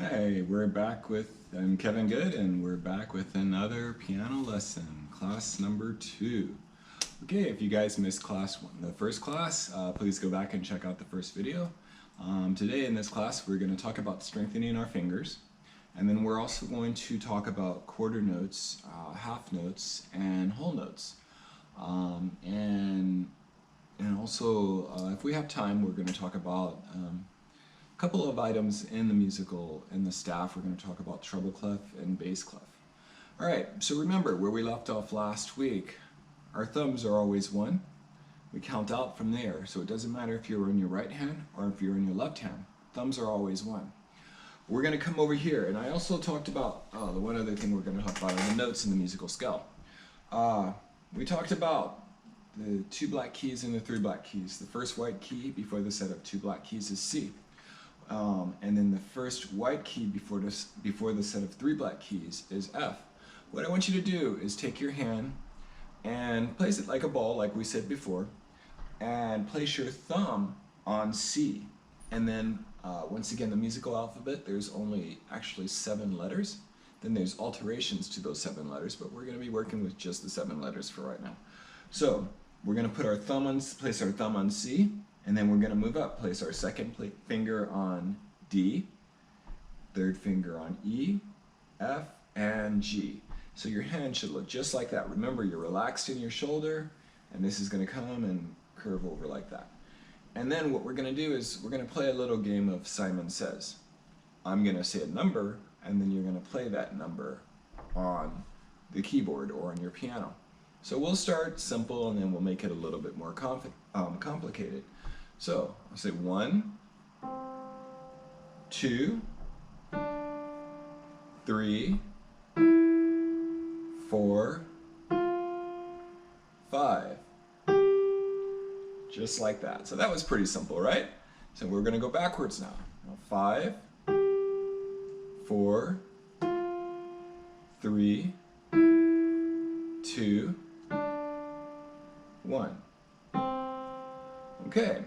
Hey, I'm Kevin Goode, and we're back with another piano lesson, class number 2. Okay, if you guys missed class 1, the first class, please go back and check out the first video. Today in this class, we're going to talk about strengthening our fingers, and then we're also going to talk about quarter notes, half notes, and whole notes. And also, if we have time, we're going to talk about couple of items in the staff. We're going to talk about treble clef and bass clef. Alright, so remember where we left off last week, our thumbs are always 1. We count out from there, so it doesn't matter if you're in your right hand or if you're in your left hand. Thumbs are always 1. We're going to come over here, and I also talked about, the one other thing we're going to talk about are the notes in the musical scale. We talked about the 2 black keys and the 3 black keys. The first white key before the set of 2 black keys is C. And then the first white key before the set of 3 black keys is F. What I want you to do is take your hand and place it like a ball, like we said before, and place your thumb on C. And then, once again, the musical alphabet, there's only actually 7 letters. Then there's alterations to those 7 letters, but we're going to be working with just the 7 letters for right now. So, we're going to put place our thumb on C. And then we're going to move up, place our second finger on D, third finger on E, F, and G. So your hand should look just like that. Remember, you're relaxed in your shoulder, and this is going to come and curve over like that. And then what we're going to do is we're going to play a little game of Simon Says. I'm going to say a number, and then you're going to play that number on the keyboard or on your piano. So we'll start simple, and then we'll make it a little bit more complicated. So, I'll say 1, 2, 3, 4, 5. Just like that. So that was pretty simple, right? So we're going to go backwards now. 5, 4, 3, 2, 1. Okay.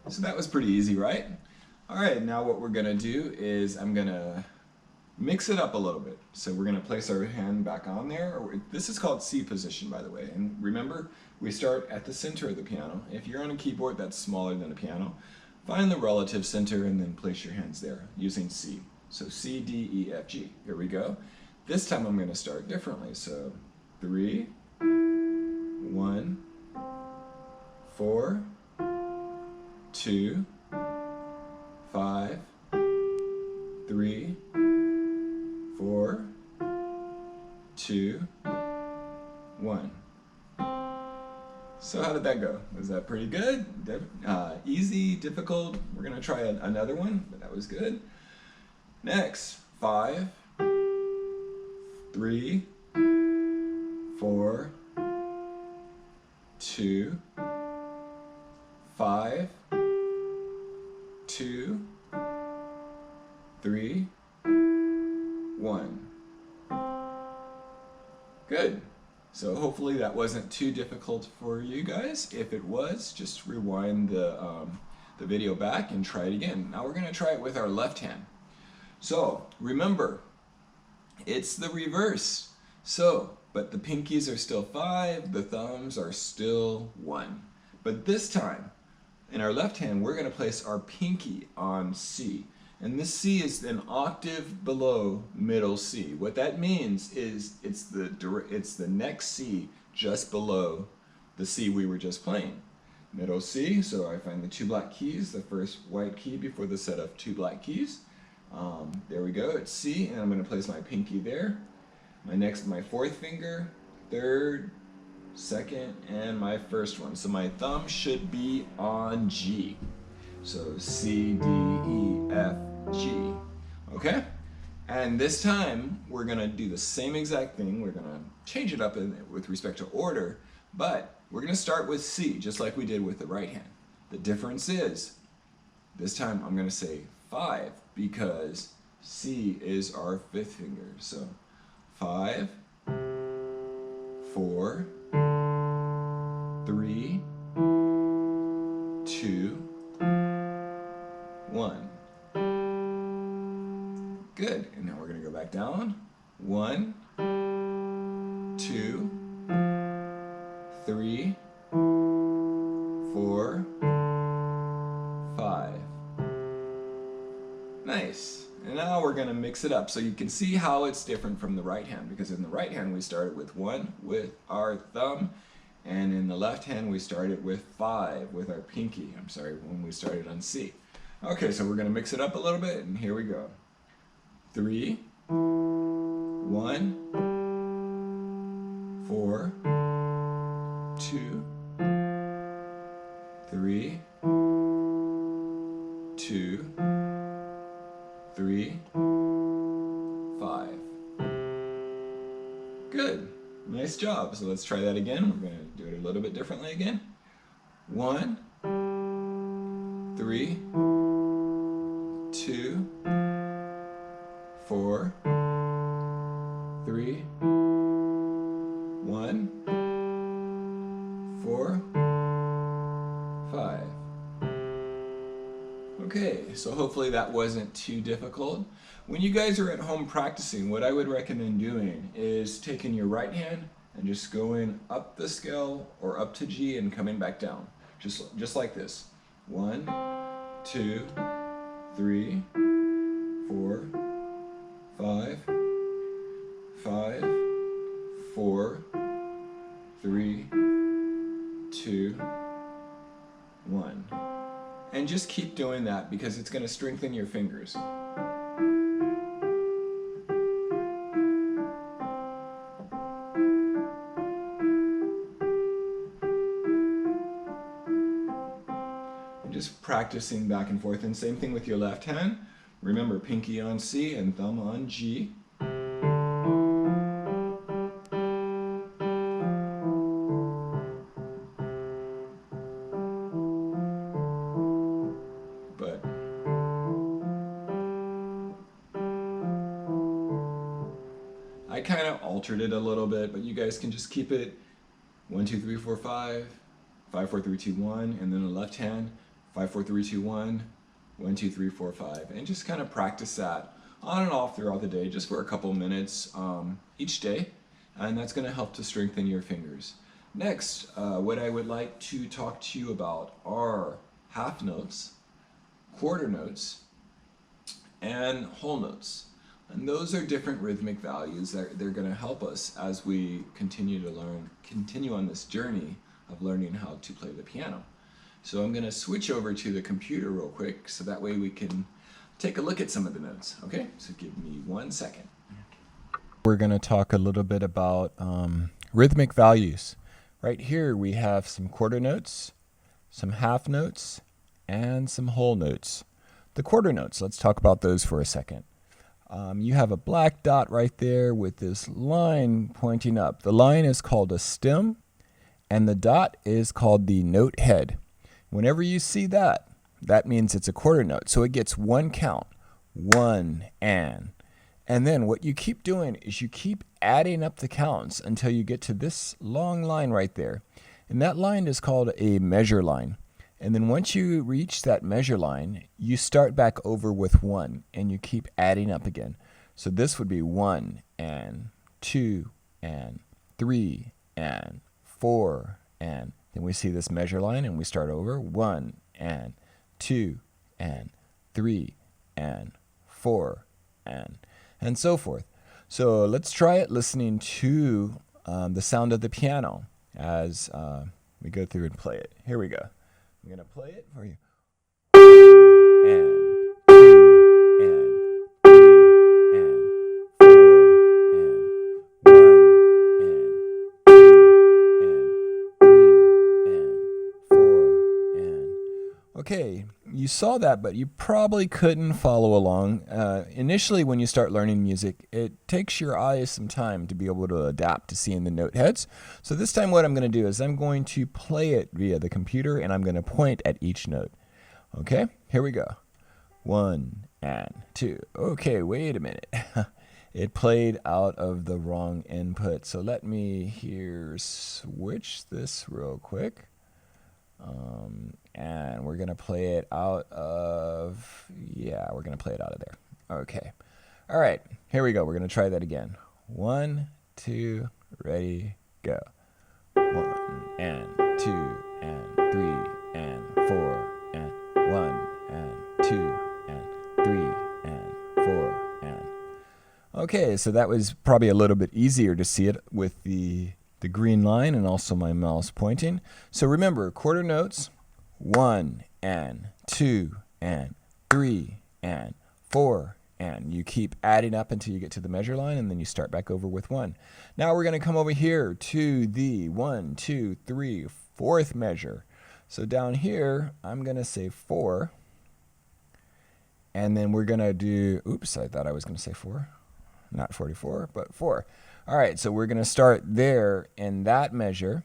So that was pretty easy, right? Alright, now what we're going to do is I'm going to mix it up a little bit. So we're going to place our hand back on there. This is called C position, by the way. And remember, we start at the center of the piano. If you're on a keyboard that's smaller than a piano, find the relative center and then place your hands there using C. So C, D, E, F, G. Here we go. This time I'm going to start differently. So 3, 1, 4, 2, 5, 3, 4, 2, 1. So how did that go? Was that pretty good? Easy, difficult? We're going to try another one, but that was good. Next, 5, 3, 4, 2, 5, 2, 3, 1. Good. So hopefully that wasn't too difficult for you guys. If it was, just rewind the video back and try it again. Now we're going to try it with our left hand. So remember, it's the reverse. So, but the pinkies are still 5, the thumbs are still 1. But this time, in our left hand, we're going to place our pinky on C. And this C is an octave below middle C. What that means is it's the next C just below the C we were just playing. Middle C, so I find the 2 black keys, the first white key before the set of 2 black keys. There we go, it's C, and I'm going to place my pinky there. My fourth finger, third, second, and my first one. So my thumb should be on G. So C, D, E, F, G. Okay? And this time, we're going to do the same exact thing. We're going to change it up with respect to order, but we're going to start with C, just like we did with the right hand. The difference is, this time I'm going to say 5, because C is our 5th finger. So 5, 4, 3, 2, 1. Good. And now we're going to go back down. 1, 2, 3, 4, 5. Nice. And now we're going to mix it up so you can see how it's different from the right hand, because in the right hand we started with 1 with our thumb, and in the left hand we started with 5 with our pinky. I'm sorry, when we started on C. Okay, so we're going to mix it up a little bit, and here we go. 3, 1, 4, 2, 3, 2, 3, 5. Good. Nice job. So let's try that again. We're going to do it a little bit differently again. 1, 3, 2, 4, 3, 1, 4, 5. Okay, so hopefully that wasn't too difficult. When you guys are at home practicing, what I would recommend doing is taking your right hand and just going up the scale or up to G and coming back down. Just like this. 1, 2, 3, 4, 5, 5, 4, 3, 2, 1. And just keep doing that because it's going to strengthen your fingers. And just practicing back and forth. And same thing with your left hand. Remember, pinky on C and thumb on G. But I kind of altered it a little bit, but you guys can just keep it 1, 2, 3, 4, 5, 5, 4, 3, 2, 1, and then the left hand 5, 4, 3, 2, 1, 1, 2, 3, 4, 5, and just kind of practice that on and off throughout the day, just for a couple minutes each day, and that's going to help to strengthen your fingers. Next, what I would like to talk to you about are half notes, quarter notes, and whole notes. And those are different rhythmic values that they're going to help us as we continue on this journey of learning how to play the piano. So I'm going to switch over to the computer real quick so that way we can take a look at some of the notes. Okay, so give me 1 second. We're going to talk a little bit about rhythmic values. Right here we have some quarter notes, some half notes, and some whole notes. The quarter notes, let's talk about those for a second. You have a black dot right there with this line pointing up. The line is called a stem, and the dot is called the note head. Whenever you see that, that means it's a quarter note. So it gets one count, 1 and then what you keep doing is you keep adding up the counts until you get to this long line right there. And that line is called a measure line. And then once you reach that measure line, you start back over with 1 and you keep adding up again. So this would be 1 and 2 and 3 and 4 and then we see this measure line and we start over 1 and 2 and 3 and 4 and so forth. So let's try it listening to the sound of the piano as we go through and play it. Here we go. I'm going to play it for you. And 2 and 3 and 4 and 1 and 2 and 3 and 4 and... Okay, you saw that, but you probably couldn't follow along. Initially, when you start learning music, it takes your eyes some time to be able to adapt to seeing the note heads. So this time what I'm going to do is I'm going to play it via the computer, and I'm going to point at each note. Okay, here we go. 1 and 2. Okay, wait a minute. It played out of the wrong input. So let me here switch this real quick. And we're going to play it out of, we're going to play it out of there. Okay. All right, here we go. We're going to try that again. 1, 2, ready, go. 1 and 2 and 3 and 4 and 1 and 2 and 3 and 4 and. Okay, so that was probably a little bit easier to see it with the green line and also my mouse pointing. So remember, quarter notes, 1 and 2 and 3 and 4 and. You keep adding up until you get to the measure line, and then you start back over with 1. Now we're going to come over here to the 1, 2, 3, 4th measure. So down here, I'm going to say 4. And then we're going to do, oops, I thought I was going to say 4. Not 44, but 4. All right, so we're going to start there in that measure.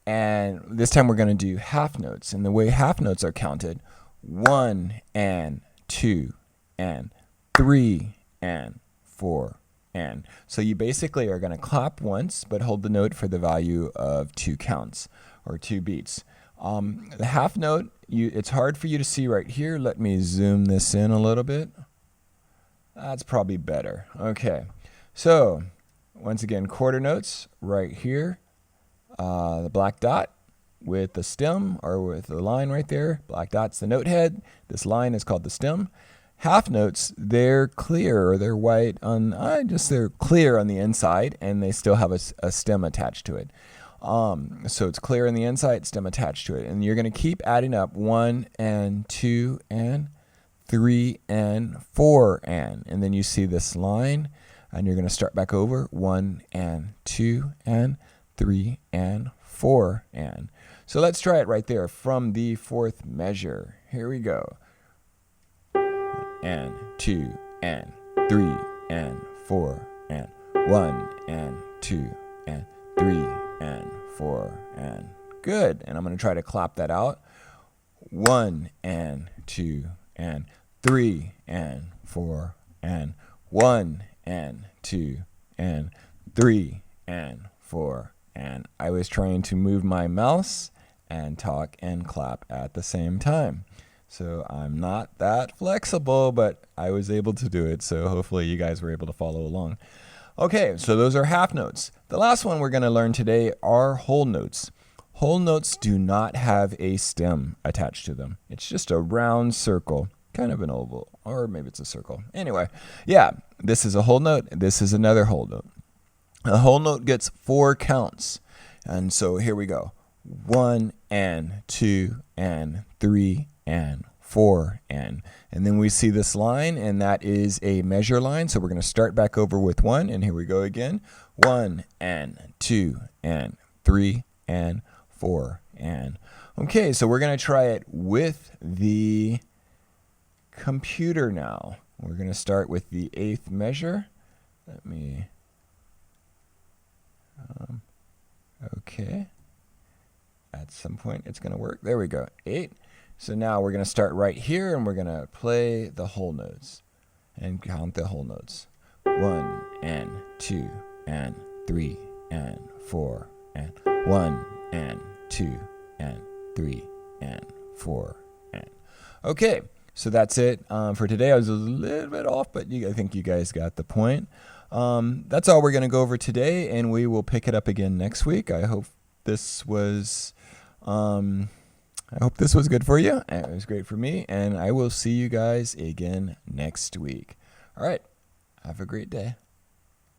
And this time we're going to do half notes. And the way half notes are counted, 1 and 2 and 3 and 4 and. So you basically are going to clap once, but hold the note for the value of 2 counts or 2 beats. The half note, it's hard for you to see right here. Let me zoom this in a little bit. That's probably better. Okay, so once again, quarter notes right here. The black dot with the stem, or with the line right there. Black dot's the note head. This line is called the stem. Half notes, they're clear, or they're white on, they're clear on the inside, and they still have a stem attached to it. So it's clear on the inside, stem attached to it. And you're going to keep adding up 1 and 2 and 3 and 4 and then you see this line, and you're going to start back over 1 and 2 and 3 and 4 and. So let's try it right there from the 4th measure. Here we go. 1 and 2 and 3 and 4 and 1 and 2 and 3 and 4 and. Good. And I'm going to try to clap that out. 1 and 2 and 3 and 4 and 1 and 2 and 3 and 4 and. I was trying to move my mouse and talk and clap at the same time. So I'm not that flexible, but I was able to do it. So hopefully you guys were able to follow along. Okay, so those are half notes. The last one we're going to learn today are whole notes. Whole notes do not have a stem attached to them. It's just a round circle, kind of an oval, or maybe it's a circle. Anyway, yeah, this is a whole note. This is another whole note. A whole note gets 4 counts. And so here we go. 1 and 2 and 3 and 4 and then we see this line, and that is a measure line. So we're going to start back over with 1, and here we go again. 1 and 2 and 3 and 4 and. Okay, so we're going to try it with the computer now. We're going to start with the 8th measure. Let me. Okay. At some point it's going to work. There we go. 8. So now we're going to start right here, and we're going to play the whole notes and count the whole notes. 1 and 2 and 3 and 4 and 1 and 2 and 3 and 4 and. Okay, so that's it for today. I was a little bit off, but I think you guys got the point. That's all we're going to go over today, and we will pick it up again next week. I hope this was good for you. It was great for me, and I will see you guys again next week. All right, have a great day.